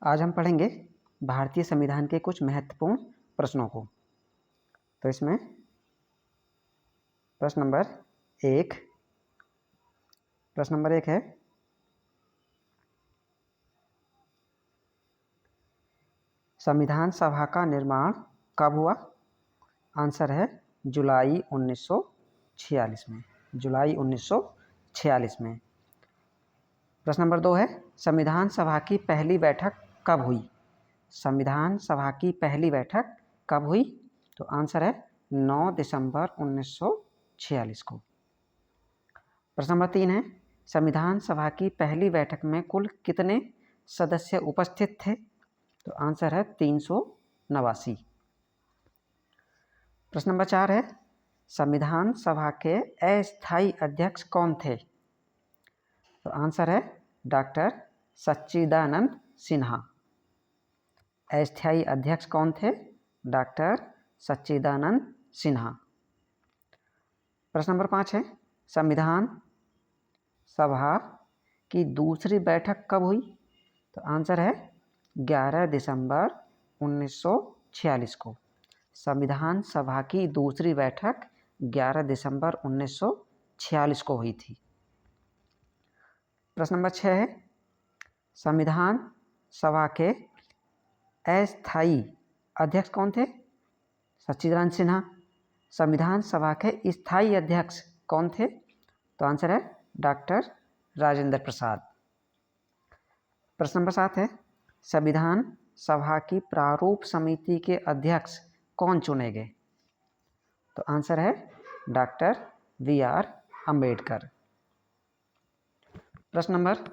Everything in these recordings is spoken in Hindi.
आज हम पढ़ेंगे भारतीय संविधान के कुछ महत्वपूर्ण प्रश्नों को। तो इसमें प्रश्न नंबर एक है संविधान सभा का निर्माण कब हुआ? आंसर है जुलाई 1946 में। जुलाई 1946 में। प्रश्न नंबर 2 है संविधान सभा की पहली बैठक कब हुई? संविधान सभा की पहली बैठक कब हुई? तो आंसर है 9 दिसंबर 1946 को। प्रश्न नंबर 3 है संविधान सभा की पहली बैठक में कुल कितने सदस्य उपस्थित थे? तो आंसर है 389। प्रश्न नंबर 4 है संविधान सभा के अस्थायी अध्यक्ष कौन थे? तो आंसर है डॉक्टर सच्चिदानंद सिन्हा। अस्थायी अध्यक्ष कौन थे? डॉक्टर सच्चिदानंद सिन्हा। प्रश्न नंबर 5 है संविधान सभा की दूसरी बैठक कब हुई? तो आंसर है 11 दिसंबर 1946 को। संविधान सभा की दूसरी बैठक 11 दिसंबर 1946 को हुई थी। प्रश्न नंबर 6 है संविधान सभा के अस्थायी अध्यक्ष कौन थे? सच्चिदानंद सिन्हा। संविधान सभा के स्थायी अध्यक्ष कौन थे? तो आंसर है डॉक्टर राजेंद्र प्रसाद। प्रश्न नंबर 7 है संविधान सभा की प्रारूप समिति के अध्यक्ष कौन चुने गए? तो आंसर है डॉक्टर BR अम्बेडकर। प्रश्न नंबर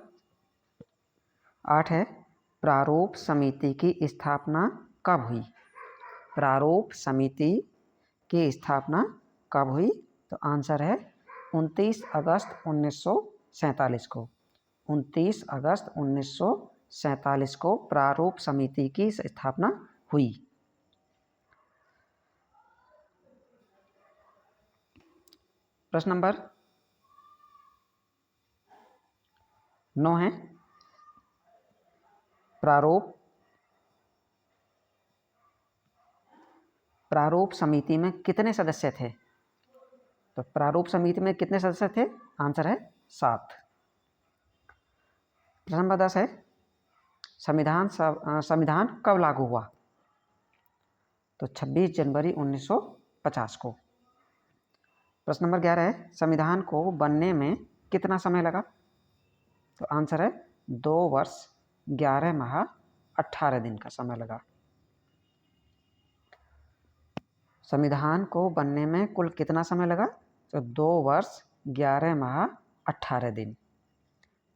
8 है प्रारूप समिति की स्थापना कब हुई? प्रारूप समिति की स्थापना कब हुई? तो आंसर है 29 अगस्त 1947 को। 29 अगस्त 1947 को प्रारूप समिति की स्थापना हुई। प्रश्न नंबर 9 है प्रारूप समिति में कितने सदस्य थे? तो प्रारूप समिति में कितने सदस्य थे? आंसर है 7। प्रश्न नंबर 10 है संविधान कब लागू हुआ? तो 26 जनवरी 1950 को। प्रश्न नंबर 11 है संविधान को बनने में कितना समय लगा? तो आंसर है 2 वर्ष 11 माह 18 दिन का समय लगा। संविधान को बनने में कुल कितना समय लगा? तो 2 वर्ष 11 माह 18 दिन।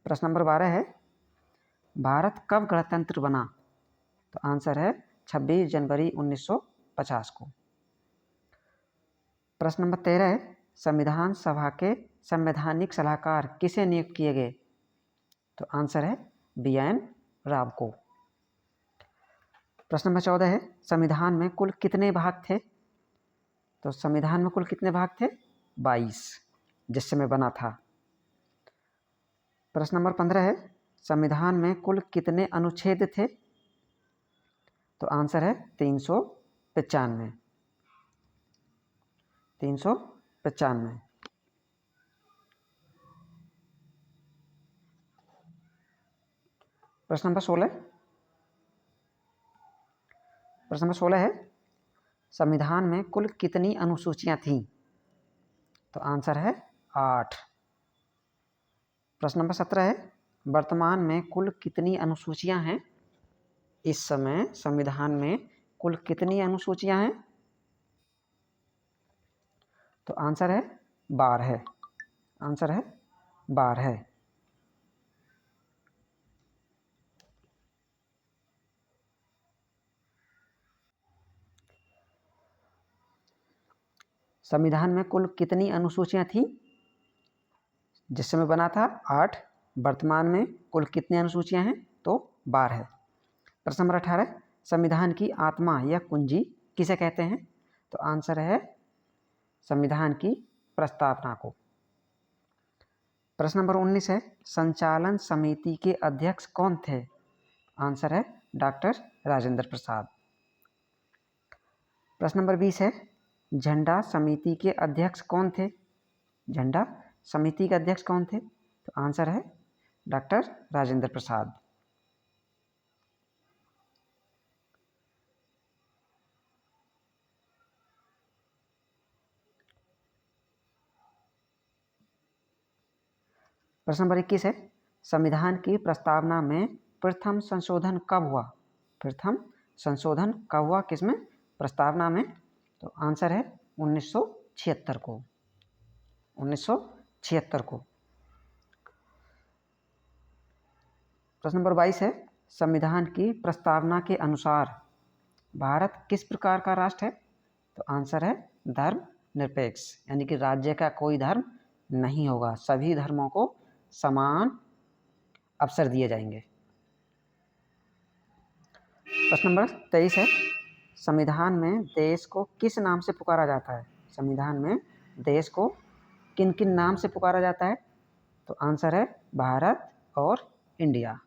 प्रश्न नंबर 12 है भारत कब गणतंत्र बना? तो आंसर है 26 जनवरी 1950 को। प्रश्न नंबर 13 है संविधान सभा के संवैधानिक सलाहकार किसे नियुक्त किए गए? तो आंसर है BN राव को। प्रश्न नंबर 14 है संविधान में कुल कितने भाग थे? तो संविधान में कुल कितने भाग थे? 22, जिस समय बना था। प्रश्न नंबर 15 है संविधान में कुल कितने अनुच्छेद थे? तो आंसर है 395। 395। प्रश्न नंबर 16 है संविधान में कुल कितनी अनुसूचियां थीं? तो आंसर है 8। प्रश्न नंबर 17 है वर्तमान में कुल कितनी अनुसूचियां हैं? इस समय संविधान में कुल कितनी अनुसूचियां हैं? तो आंसर है 12। आंसर है 12। संविधान में कुल कितनी अनुसूचियां थी जिस समय बना था? 8। वर्तमान में कुल कितनी अनुसूचियां हैं? तो 12। प्रश्न नंबर 18 संविधान की आत्मा या कुंजी किसे कहते हैं? तो आंसर है संविधान की प्रस्तावना को। प्रश्न नंबर 19 है संचालन समिति के अध्यक्ष कौन थे? आंसर है डॉक्टर राजेंद्र प्रसाद। प्रश्न नंबर 20 है, झंडा समिति के अध्यक्ष कौन थे? झंडा समिति के अध्यक्ष कौन थे? तो आंसर है डॉक्टर राजेंद्र प्रसाद। प्रश्न नंबर 21 है, संविधान की प्रस्तावना में प्रथम संशोधन कब हुआ? प्रथम संशोधन कब हुआ किसमें? प्रस्तावना में। तो आंसर है 1976 को। 1976 को। प्रश्न नंबर 22 है, संविधान की प्रस्तावना के अनुसार भारत किस प्रकार का राष्ट्र है? तो आंसर है धर्मनिरपेक्ष, यानी कि राज्य का कोई धर्म नहीं होगा, सभी धर्मों को समान अवसर दिए जाएंगे। प्रश्न नंबर 23 है, संविधान में देश को किस नाम से पुकारा जाता है? संविधान में देश को किन किन नाम से पुकारा जाता है? तो आंसर है भारत और इंडिया।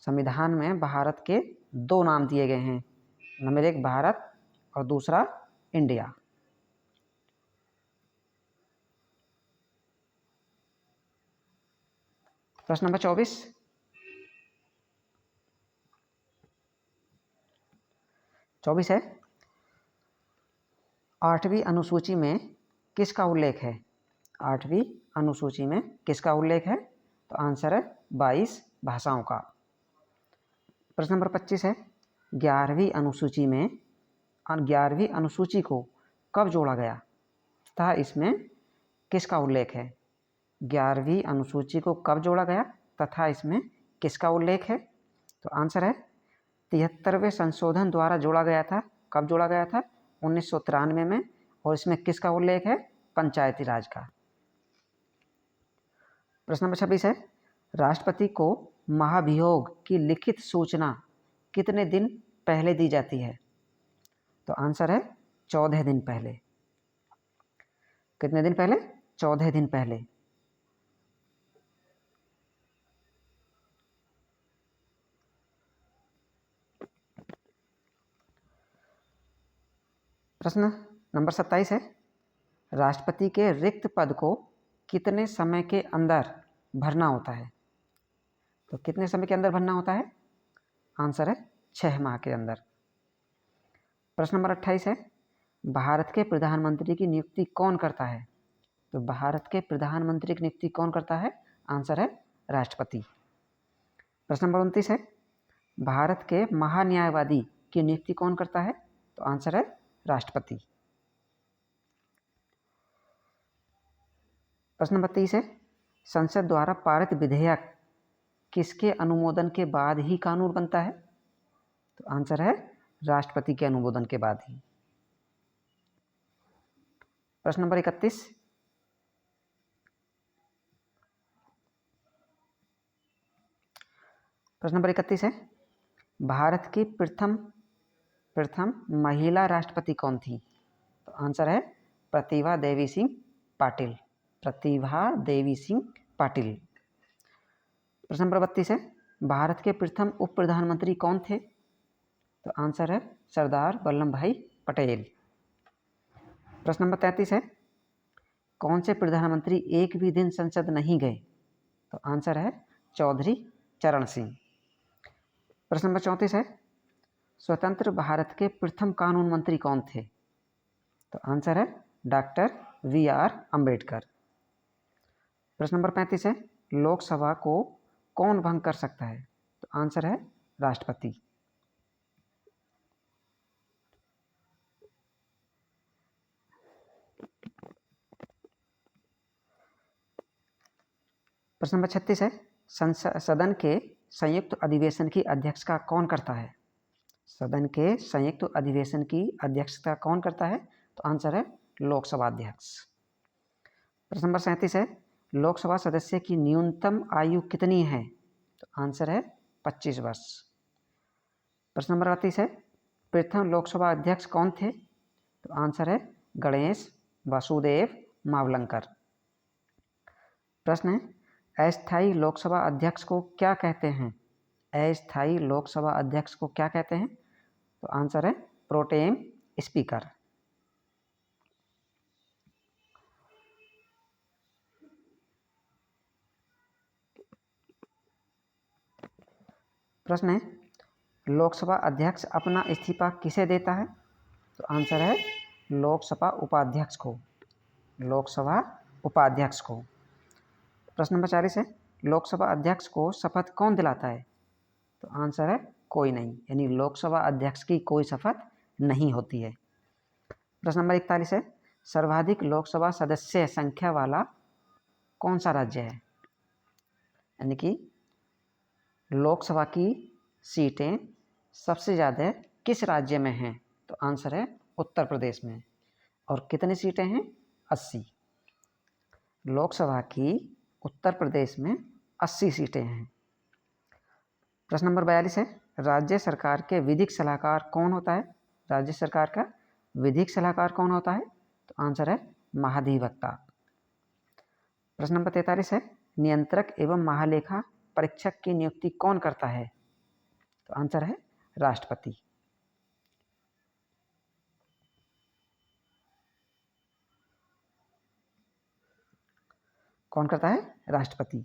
संविधान में भारत के दो नाम दिए गए हैं, नंबर 1 भारत और दूसरा इंडिया। प्रश्न नंबर 24 है, 8वीं अनुसूची में किसका उल्लेख है? 8वीं अनुसूची में किसका उल्लेख है? तो आंसर है 22 भाषाओं का। प्रश्न नंबर 25 है, 11वीं अनुसूची में 11वीं अनुसूची को कब जोड़ा गया तथा इसमें किसका उल्लेख है? 11वीं अनुसूची को कब जोड़ा गया तथा इसमें किसका उल्लेख है? तो आंसर है 73वें संशोधन द्वारा जोड़ा गया था। कब जोड़ा गया था? 1993 में। और इसमें किसका उल्लेख है? पंचायती राज का। प्रश्न नंबर 26 है, राष्ट्रपति को महाभियोग की लिखित सूचना कितने दिन पहले दी जाती है? तो आंसर है 14 दिन पहले। कितने दिन पहले? 14 दिन पहले। प्रश्न नंबर 27 है, राष्ट्रपति के रिक्त पद को कितने समय के अंदर भरना होता है? तो कितने समय के अंदर भरना होता है? आंसर है 6 माह के अंदर। प्रश्न नंबर 28 है, भारत के प्रधानमंत्री की नियुक्ति कौन करता है? तो भारत के प्रधानमंत्री की नियुक्ति कौन करता है? आंसर है राष्ट्रपति। प्रश्न नंबर 29 है, भारत के महान्यायवादी की नियुक्ति कौन करता है? तो आंसर है राष्ट्रपति। प्रश्न नंबर 30 है, संसद द्वारा पारित विधेयक किसके अनुमोदन के बाद ही कानून बनता है? तो आंसर है राष्ट्रपति के अनुमोदन के बाद ही। प्रश्न नंबर 31, प्रश्न नंबर 31 है, भारत की प्रथम महिला राष्ट्रपति कौन थी? तो आंसर है प्रतिभा देवी सिंह पाटिल। प्रतिभा देवी सिंह पाटिल। प्रश्न नंबर 32 है, भारत के प्रथम उप प्रधानमंत्री कौन थे? तो आंसर है सरदार वल्लभ भाई पटेल। प्रश्न नंबर 33 है, कौन से प्रधानमंत्री एक भी दिन संसद नहीं गए? तो आंसर है चौधरी चरण सिंह। प्रश्न नंबर 34 है, स्वतंत्र भारत के प्रथम कानून मंत्री कौन थे? तो आंसर है डॉक्टर VR अंबेडकर। प्रश्न नंबर 35 है, लोकसभा को कौन भंग कर सकता है? तो आंसर है राष्ट्रपति। प्रश्न नंबर 36 है, सदन के संयुक्त अधिवेशन की अध्यक्षता कौन करता है? सदन के संयुक्त अधिवेशन की अध्यक्षता कौन करता है? तो आंसर है लोकसभा अध्यक्ष। प्रश्न नंबर 37 है, लोकसभा सदस्य की न्यूनतम आयु कितनी है? तो आंसर है 25 वर्ष। प्रश्न नंबर 38 है, प्रथम लोकसभा अध्यक्ष कौन थे? तो आंसर है गणेश वासुदेव मावलंकर। प्रश्न है, अस्थायी लोकसभा अध्यक्ष को क्या कहते हैं? अस्थायी लोकसभा अध्यक्ष को क्या कहते हैं? तो आंसर है प्रोटेम स्पीकर। प्रश्न है, लोकसभा अध्यक्ष अपना इस्तीफा किसे देता है? तो आंसर है लोकसभा उपाध्यक्ष को। लोकसभा उपाध्यक्ष को। प्रश्न नंबर 40 है, लोकसभा अध्यक्ष को शपथ कौन दिलाता है? तो आंसर है कोई नहीं, यानी लोकसभा अध्यक्ष की कोई शपथ नहीं होती है। प्रश्न नंबर 41 है, सर्वाधिक लोकसभा सदस्य संख्या वाला कौन सा राज्य है? यानी कि लोकसभा की सीटें सबसे ज़्यादा किस राज्य में हैं? तो आंसर है उत्तर प्रदेश में। और कितनी सीटें हैं? 80। लोकसभा की उत्तर प्रदेश में 80 सीटें हैं। प्रश्न नंबर 42 है, राज्य सरकार के विधिक सलाहकार कौन होता है? राज्य सरकार का विधिक सलाहकार कौन होता है? तो आंसर है महाधिवक्ता। प्रश्न नंबर 43 है, नियंत्रक एवं महालेखा परीक्षक की नियुक्ति कौन करता है? तो आंसर है राष्ट्रपति। कौन करता है? राष्ट्रपति।